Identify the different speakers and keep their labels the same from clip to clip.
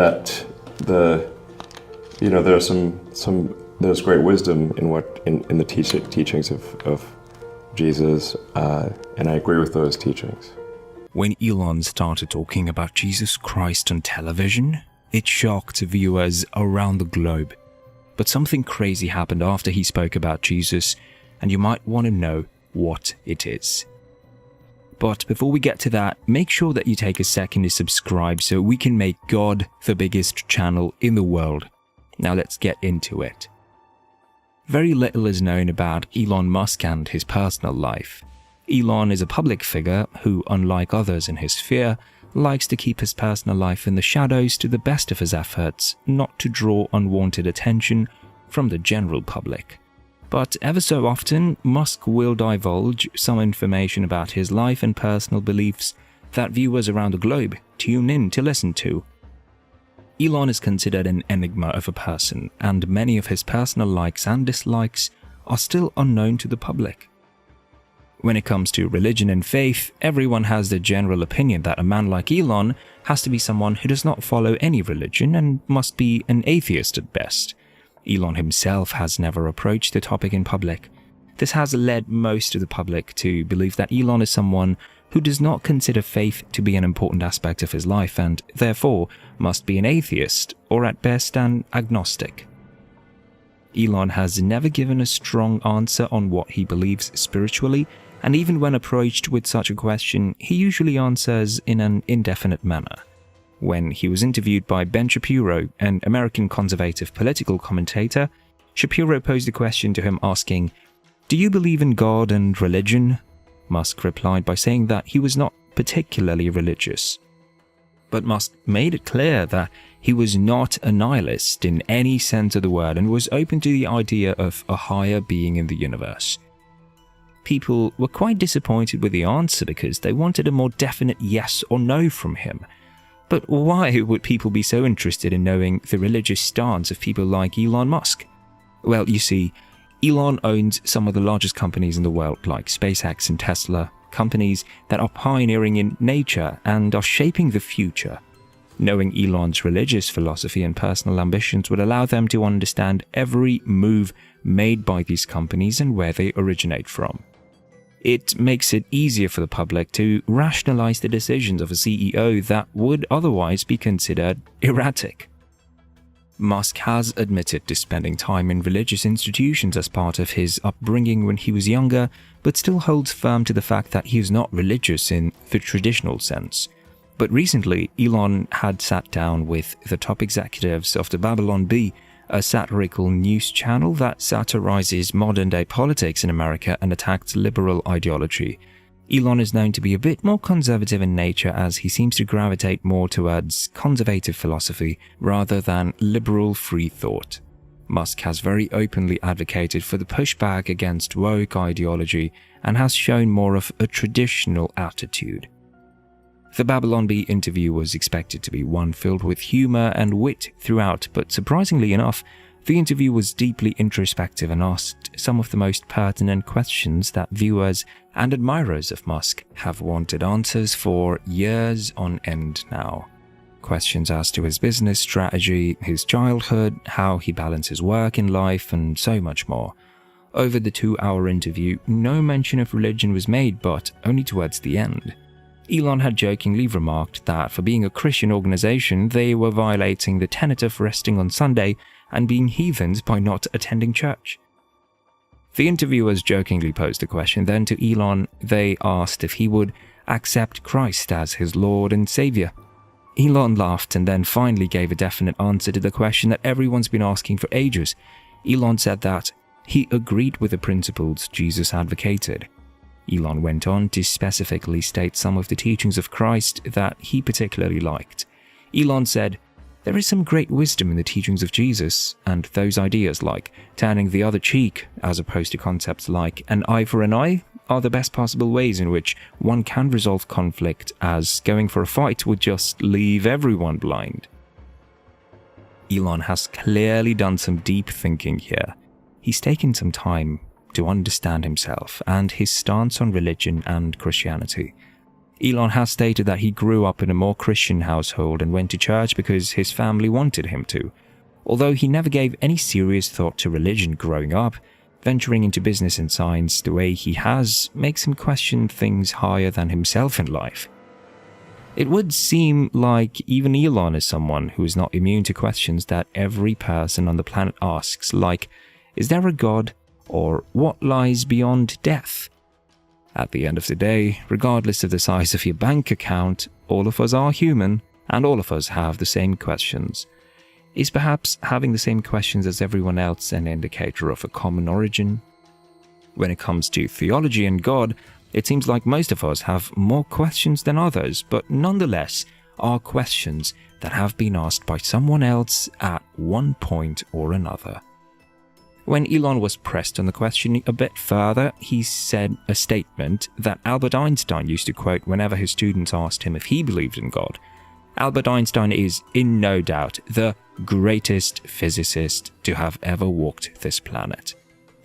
Speaker 1: that there's great wisdom in the teachings of Jesus, and I agree with those teachings.
Speaker 2: When Elon started talking about Jesus Christ on television, it shocked viewers around the globe. But something crazy happened after he spoke about Jesus, and you might want to know what it is. But before we get to that, make sure that you take a second to subscribe so we can make God the biggest channel in the world. Now let's get into it. Very little is known about Elon Musk and his personal life. Elon is a public figure who, unlike others in his sphere, likes to keep his personal life in the shadows to the best of his efforts, not to draw unwanted attention from the general public. But ever so often, Musk will divulge some information about his life and personal beliefs that viewers around the globe tune in to listen to. Elon is considered an enigma of a person, and many of his personal likes and dislikes are still unknown to the public. When it comes to religion and faith, everyone has the general opinion that a man like Elon has to be someone who does not follow any religion and must be an atheist at best. Elon himself has never approached the topic in public. This has led most of the public to believe that Elon is someone who does not consider faith to be an important aspect of his life and therefore must be an atheist or at best an agnostic. Elon has never given a strong answer on what he believes spiritually, and even when approached with such a question, he usually answers in an indefinite manner. When he was interviewed by Ben Shapiro, an American conservative political commentator, Shapiro posed a question to him asking, "Do you believe in God and religion?" Musk replied by saying that he was not particularly religious. But Musk made it clear that he was not a nihilist in any sense of the word and was open to the idea of a higher being in the universe. People were quite disappointed with the answer because they wanted a more definite yes or no from him. But why would people be so interested in knowing the religious stance of people like Elon Musk? Well, you see, Elon owns some of the largest companies in the world like SpaceX and Tesla, companies that are pioneering in nature and are shaping the future. Knowing Elon's religious philosophy and personal ambitions would allow them to understand every move made by these companies and where they originate from. It makes it easier for the public to rationalize the decisions of a CEO that would otherwise be considered erratic. Musk has admitted to spending time in religious institutions as part of his upbringing when he was younger, but still holds firm to the fact that he is not religious in the traditional sense. But recently, Elon had sat down with the top executives of the Babylon Bee, a satirical news channel that satirizes modern-day politics in America and attacks liberal ideology. Elon is known to be a bit more conservative in nature as he seems to gravitate more towards conservative philosophy rather than liberal free thought. Musk has very openly advocated for the pushback against woke ideology and has shown more of a traditional attitude. The Babylon Bee interview was expected to be one filled with humor and wit throughout, but surprisingly enough, the interview was deeply introspective and asked some of the most pertinent questions that viewers and admirers of Musk have wanted answers for years on end now. Questions as to his business strategy, his childhood, how he balances work and life, and so much more. Over the 2-hour interview, no mention of religion was made, but only towards the end. Elon had jokingly remarked that for being a Christian organization, they were violating the tenet of resting on Sunday and being heathens by not attending church. The interviewers jokingly posed a question then to Elon. They asked if he would accept Christ as his Lord and Savior. Elon laughed and then finally gave a definite answer to the question that everyone's been asking for ages. Elon said that he agreed with the principles Jesus advocated. Elon went on to specifically state some of the teachings of Christ that he particularly liked. Elon said, "There is some great wisdom in the teachings of Jesus, and those ideas like turning the other cheek, as opposed to concepts like an eye for an eye, are the best possible ways in which one can resolve conflict, as going for a fight would just leave everyone blind." Elon has clearly done some deep thinking here. He's taken some time to understand himself and his stance on religion and Christianity. Elon has stated that he grew up in a more Christian household and went to church because his family wanted him to. Although he never gave any serious thought to religion growing up, venturing into business and science the way he has makes him question things higher than himself in life. It would seem like even Elon is someone who is not immune to questions that every person on the planet asks, like, is there a God, or what lies beyond death? At the end of the day, regardless of the size of your bank account, all of us are human, and all of us have the same questions. Is perhaps having the same questions as everyone else an indicator of a common origin? When it comes to theology and God, it seems like most of us have more questions than others, but nonetheless are questions that have been asked by someone else at one point or another. When Elon was pressed on the question a bit further, he said a statement that Albert Einstein used to quote whenever his students asked him if he believed in God. Albert Einstein is, in no doubt, the greatest physicist to have ever walked this planet.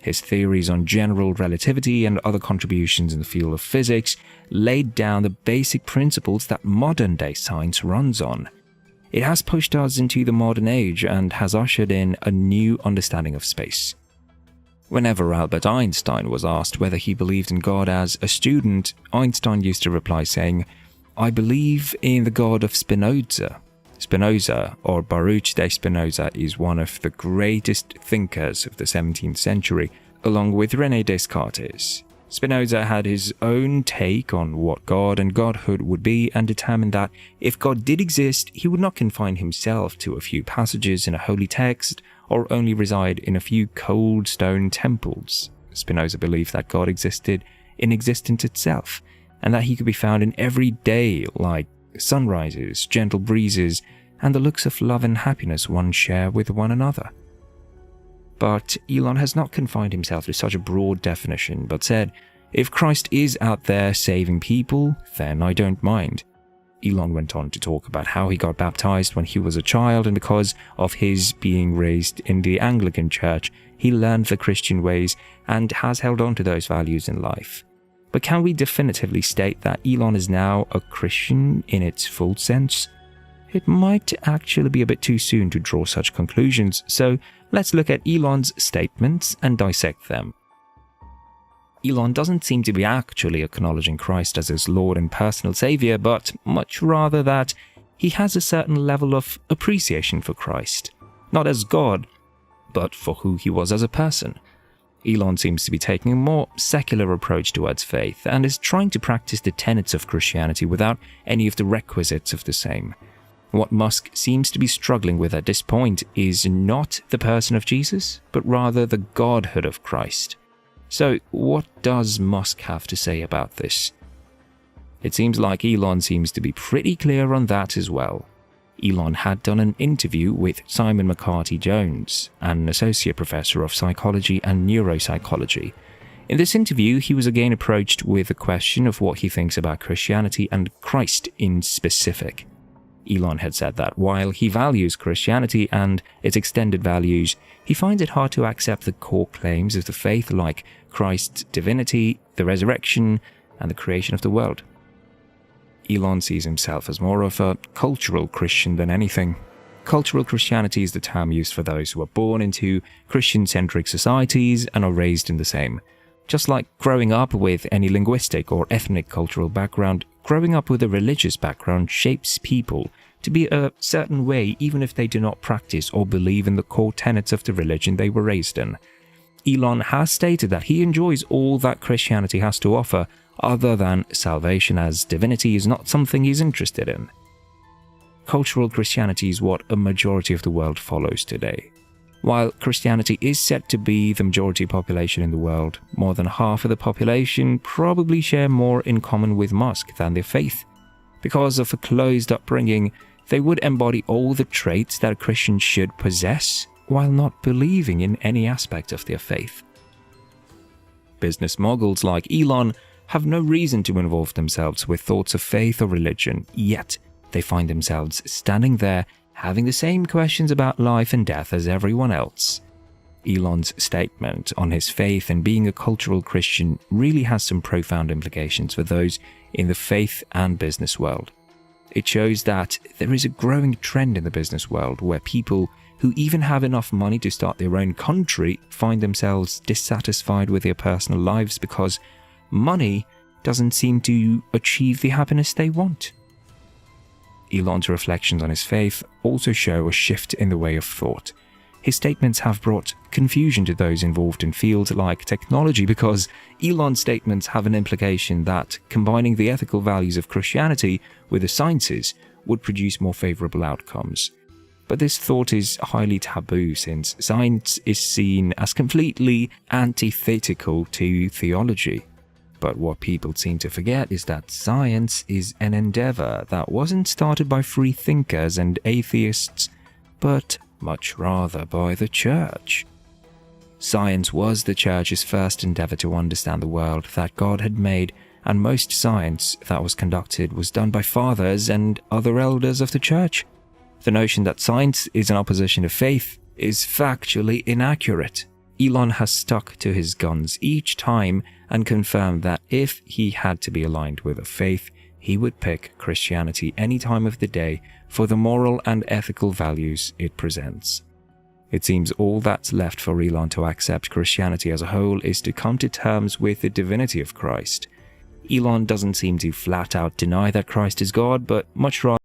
Speaker 2: His theories on general relativity and other contributions in the field of physics laid down the basic principles that modern-day science runs on. It has pushed us into the modern age and has ushered in a new understanding of space. Whenever Albert Einstein was asked whether he believed in God as a student, Einstein used to reply saying, "I believe in the God of Spinoza." Spinoza, or Baruch de Spinoza, is one of the greatest thinkers of the 17th century, along with René Descartes. Spinoza had his own take on what God and godhood would be and determined that if God did exist, he would not confine himself to a few passages in a holy text or only reside in a few cold stone temples. Spinoza believed that God existed in existence itself, and that he could be found in every day, like sunrises, gentle breezes, and the looks of love and happiness one share with one another. But Elon has not confined himself to such a broad definition, but said, if Christ is out there saving people, then I don't mind. Elon went on to talk about how he got baptized when he was a child, and because of his being raised in the Anglican Church, he learned the Christian ways and has held on to those values in life. But can we definitively state that Elon is now a Christian in its full sense? It might actually be a bit too soon to draw such conclusions, so let's look at Elon's statements and dissect them. Elon doesn't seem to be actually acknowledging Christ as his Lord and personal Savior, but much rather that he has a certain level of appreciation for Christ, not as God, but for who he was as a person. Elon seems to be taking a more secular approach towards faith and is trying to practice the tenets of Christianity without any of the requisites of the same. What Musk seems to be struggling with at this point is not the person of Jesus, but rather the godhood of Christ. So, what does Musk have to say about this? It seems like Elon seems to be pretty clear on that as well. Elon had done an interview with Simon McCarthy-Jones, an associate professor of psychology and neuropsychology. In this interview, he was again approached with a question of what he thinks about Christianity and Christ in specific. Elon had said that while he values Christianity and its extended values, he finds it hard to accept the core claims of the faith like Christ's divinity, the resurrection, and the creation of the world. Elon sees himself as more of a cultural Christian than anything. Cultural Christianity is the term used for those who are born into Christian-centric societies and are raised in the same. Just like growing up with any linguistic or ethnic cultural background, growing up with a religious background shapes people to be a certain way even if they do not practice or believe in the core tenets of the religion they were raised in. Elon has stated that he enjoys all that Christianity has to offer, other than salvation, as divinity is not something he's interested in. Cultural Christianity is what a majority of the world follows today. While Christianity is said to be the majority population in the world, more than half of the population probably share more in common with Musk than their faith. Because of a closed upbringing, they would embody all the traits that a Christian should possess, while not believing in any aspect of their faith. Business moguls like Elon have no reason to involve themselves with thoughts of faith or religion, yet they find themselves standing there having the same questions about life and death as everyone else. Elon's statement on his faith and being a cultural Christian really has some profound implications for those in the faith and business world. It shows that there is a growing trend in the business world where people who even have enough money to start their own country find themselves dissatisfied with their personal lives because money doesn't seem to achieve the happiness they want. Elon's reflections on his faith also show a shift in the way of thought. His statements have brought confusion to those involved in fields like technology because Elon's statements have an implication that combining the ethical values of Christianity with the sciences would produce more favorable outcomes. But this thought is highly taboo since science is seen as completely antithetical to theology. But what people seem to forget is that science is an endeavor that wasn't started by free thinkers and atheists, but much rather by the church. Science was the church's first endeavor to understand the world that God had made, and most science that was conducted was done by fathers and other elders of the church. The notion that science is in opposition to faith is factually inaccurate. Elon has stuck to his guns each time and confirmed that if he had to be aligned with a faith, he would pick Christianity any time of the day for the moral and ethical values it presents. It seems all that's left for Elon to accept Christianity as a whole is to come to terms with the divinity of Christ. Elon doesn't seem to flat out deny that Christ is God, but much rather